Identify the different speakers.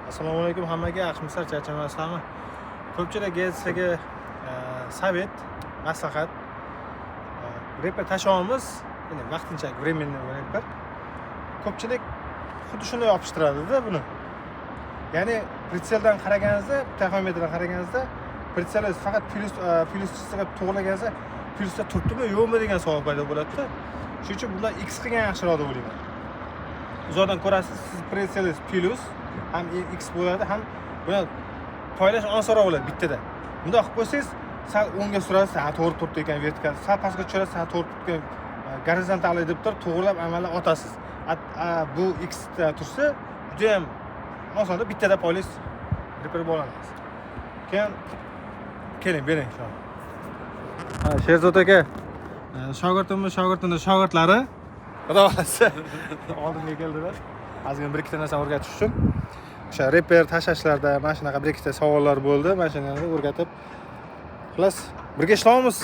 Speaker 1: Assalomu alaykum hammaga, yaxshimisizlar, charchamasizlarmi? Ko'pchilik sizga sovet, maslahat. Reper tashiymiz, ya'ni vaqtinchalik временный reper. Ko'pchilik xuddi shunday yopishtiradi-da buni. Ya'ni pritseldan qaraganingizda, taxometrdan qaraganingizda, pritselingiz faqat plyusiga to'g'rilaganingizda, plyusda turibdimi, yo'qmi degan savol paydo bo'ladi-da. Shuning uchun bundan X qilgan yaxshiroq deb o'ylayman. Uzoqdan ko'rasiz, siz pritselingiz plyus ham X bo'ladi, ham buni poylash osonroq bo'ladi bittada. Bunda qilib qo'ysangiz, sal o'ngga surasiz, ha to'g'ri turibdi ekan, vertikal. Sal pastga tushirasiz, ha to'g'ri turibdi ekan, gorizontal deb turib to'g'rilab amallab otasiz. Bu X da tursa, juda ham osonda bittada polis reper bo'lasiz. Keling, bering shu. Sherzod aka, shogirdimning shogirdlari xudo xolasa oldimga keldilar. Ozgina bir ikkita narsani o'rgatish uchun. O'sha reper tashashlarda mana shunaqa bir ikkita savollar bo'ldi. Mana shuni o'rgatib, xullas birga ishlaymiz.